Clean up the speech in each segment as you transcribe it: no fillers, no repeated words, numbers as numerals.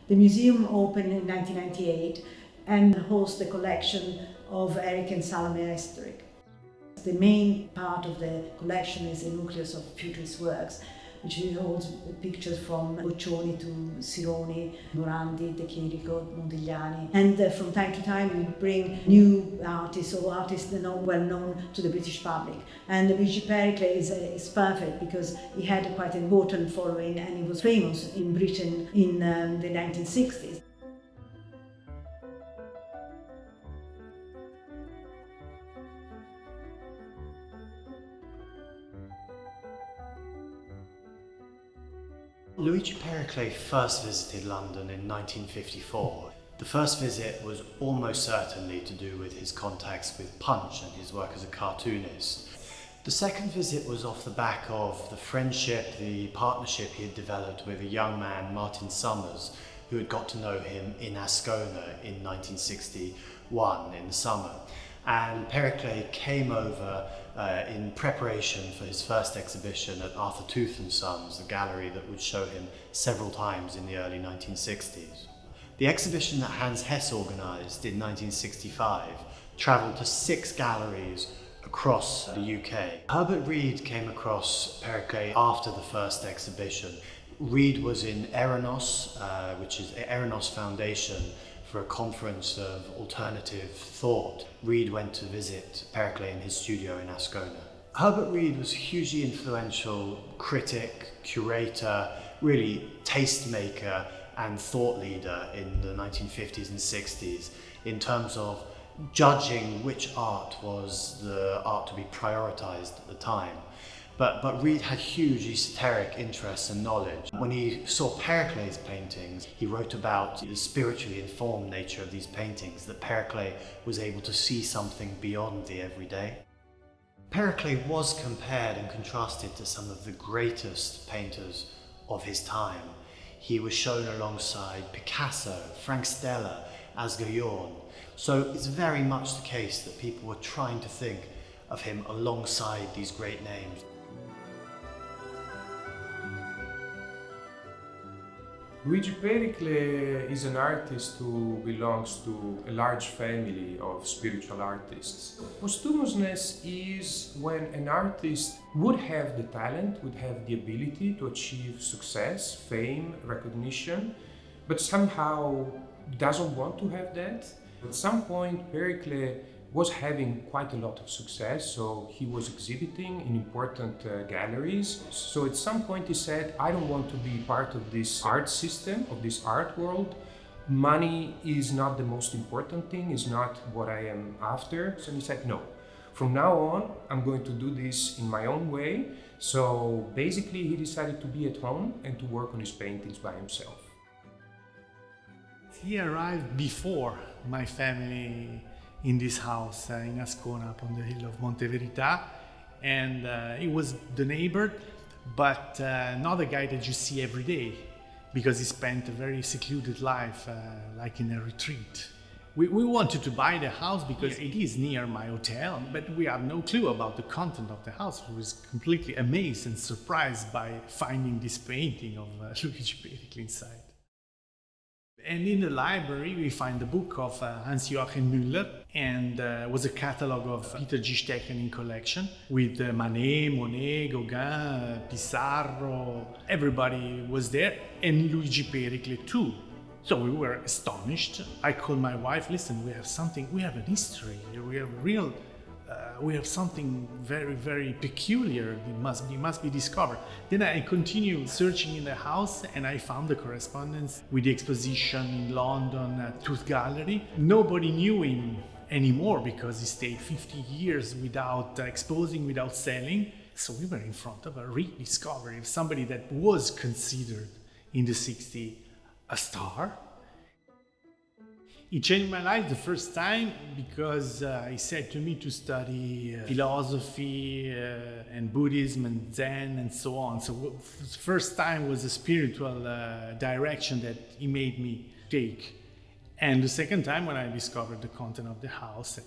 The museum opened in 1998 and hosts the collection of Eric and Salome Esoteric. The main part of the collection is the nucleus of futurist works, which holds pictures from Boccioni to Sironi, Morandi, De Chirico, Modigliani. And from time to time we bring new artists or artists that are not well known to the British public. And Luigi Pericle is perfect because he had a quite important following and he was famous in Britain in the 1960s. Luigi Pericle first visited London in 1954. The first visit was almost certainly to do with his contacts with Punch and his work as a cartoonist. The second visit was off the back of the friendship, the partnership he had developed with a young man, Martin Summers, who had got to know him in Ascona in 1961 in the summer. And Pericle came over in preparation for his first exhibition at Arthur Tooth & Sons, the gallery that would show him several times in the early 1960s. The exhibition that Hans Hess organised in 1965 travelled to 6 galleries across the UK. Herbert Reed came across Pericle after the first exhibition. Reed was in Eranos, which is Eranos Foundation, for a conference of alternative thought. Reed went to visit Pericle in his studio in Ascona. Herbert Reed was a hugely influential critic, curator, really tastemaker and thought leader in the 1950s and 60s in terms of judging which art was the art to be prioritized at the time. But Reed had huge esoteric interests and knowledge. When he saw Pericle's paintings, he wrote about the spiritually informed nature of these paintings, that Pericle was able to see something beyond the everyday. Pericle was compared and contrasted to some of the greatest painters of his time. He was shown alongside Picasso, Frank Stella, Asger Jorn. So it's very much the case that people were trying to think of him alongside these great names. Luigi Pericle is an artist who belongs to a large family of spiritual artists. Posthumousness is when an artist would have the talent, would have the ability to achieve success, fame, recognition, but somehow doesn't want to have that. At some point, Pericle was having quite a lot of success, so he was exhibiting in important galleries. So at some point he said, I don't want to be part of this art system, of this art world. Money is not the most important thing, is not what I am after. So he said, no, from now on, I'm going to do this in my own way. So basically he decided to be at home and to work on his paintings by himself. He arrived before my family in this house in Ascona up on the hill of Monte Verità, and he was the neighbor, but not the guy that you see every day, because he spent a very secluded life, like in a retreat. We wanted to buy the house because it is near my hotel, but we have no clue about the content of the house. We was completely amazed and surprised by finding this painting of Luigi Pericle inside. And in the library we find the book of Hans-Joachim Müller, and was a catalogue of Peter G. Steckening collection with Manet, Monet, Gauguin, Pissarro. Everybody was there, and Luigi Pericle too. So we were astonished. I called my wife, listen, we have an history, we have something very, very peculiar. It must be discovered. Then I continued searching in the house, and I found the correspondence with the exposition in London at Tooth Gallery. Nobody knew him anymore because he stayed 50 years without exposing, without selling. So we were in front of a rediscovery of somebody that was considered in the 60s a star. He changed my life the first time because he said to me to study philosophy and Buddhism and Zen and so on. So the first time was a spiritual direction that he made me take. And the second time when I discovered the content of the house,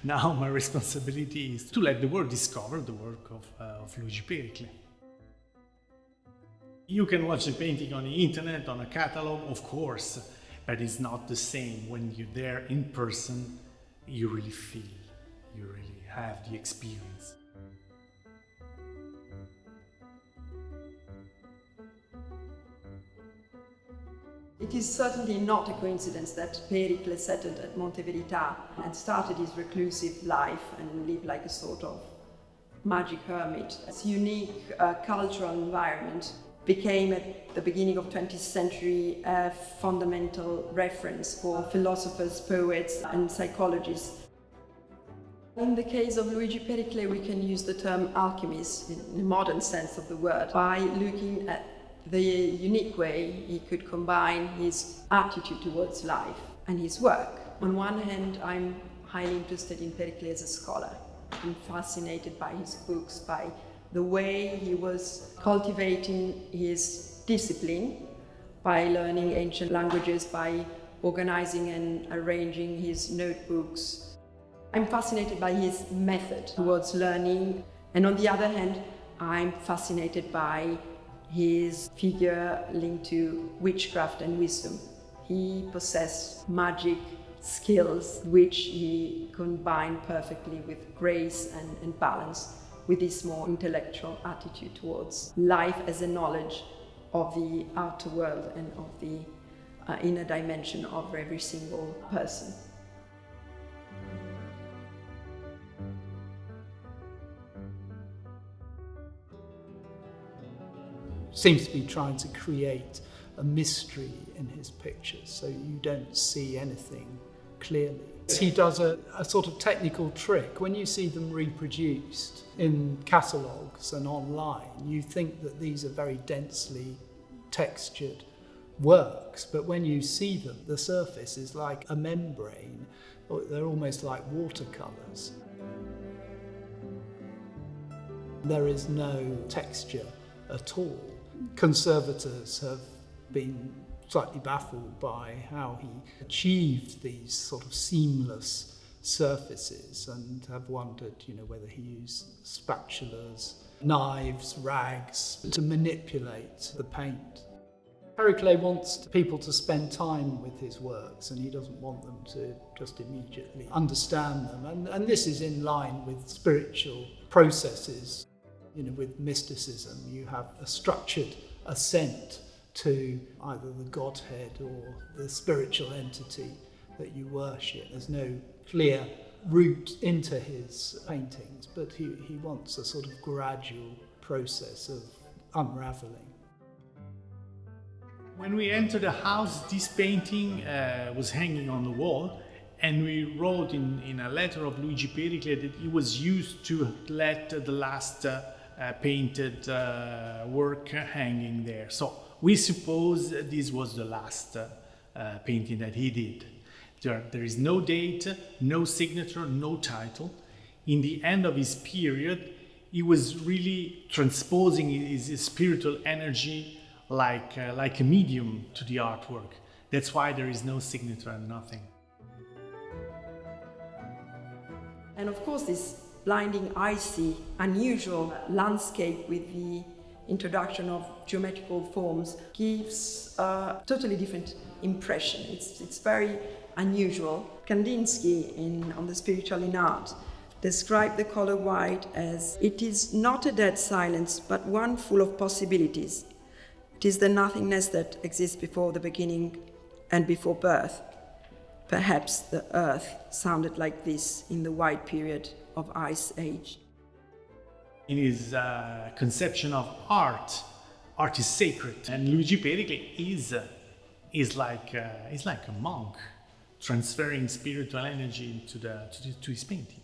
now my responsibility is to let the world discover the work of Luigi Pericle. You can watch the painting on the internet, on a catalog, of course, but it's not the same. When you're there in person, you really feel, you really have the experience. It is certainly not a coincidence that Pericle settled at Monte Verità and started his reclusive life and lived like a sort of magic hermit. This unique cultural environment became at the beginning of 20th century a fundamental reference for philosophers, poets and psychologists. In the case of Luigi Pericle, we can use the term alchemist in the modern sense of the word by looking at the unique way he could combine his attitude towards life and his work. On one hand, I'm highly interested in Pericle as a scholar. I'm fascinated by his books, by the way he was cultivating his discipline, by learning ancient languages, by organizing and arranging his notebooks. I'm fascinated by his method towards learning, and on the other hand, I'm fascinated by his figure linked to witchcraft and wisdom. He possessed magic skills which he combined perfectly with grace and balance, with his more intellectual attitude towards life as a knowledge of the outer world and of the inner dimension of every single person. Seems to be trying to create a mystery in his pictures, so you don't see anything clearly. He does a sort of technical trick. When you see them reproduced in catalogues and online, you think that these are very densely textured works, but when you see them, the surface is like a membrane, or they're almost like watercolours. There is no texture at all. Conservators have been slightly baffled by how he achieved these sort of seamless surfaces and have wondered, whether he used spatulas, knives, rags to manipulate the paint. Pericle wants people to spend time with his works, and he doesn't want them to just immediately understand them. And this is in line with spiritual processes. With mysticism, you have a structured ascent to either the Godhead or the spiritual entity that you worship. There's no clear route into his paintings, but he wants a sort of gradual process of unravelling. When we entered the house, this painting was hanging on the wall, and we wrote in a letter of Luigi Pericle that he was used to let the last painted work hanging there. So we suppose this was the last painting that he did. There is no date, no signature, no title. In the end of his period, he was really transposing his spiritual energy like a medium to the artwork. That's why there is no signature and nothing. And of course, this blinding, icy, unusual landscape with the introduction of geometrical forms gives a totally different impression. It's very unusual. Kandinsky, on the spiritual in art, described the color white as, "It is not a dead silence, but one full of possibilities. It is the nothingness that exists before the beginning and before birth." Perhaps the earth sounded like this in the white period of Ice Age. In his conception of art is sacred, and Luigi Pericle is like a monk, transferring spiritual energy to his painting.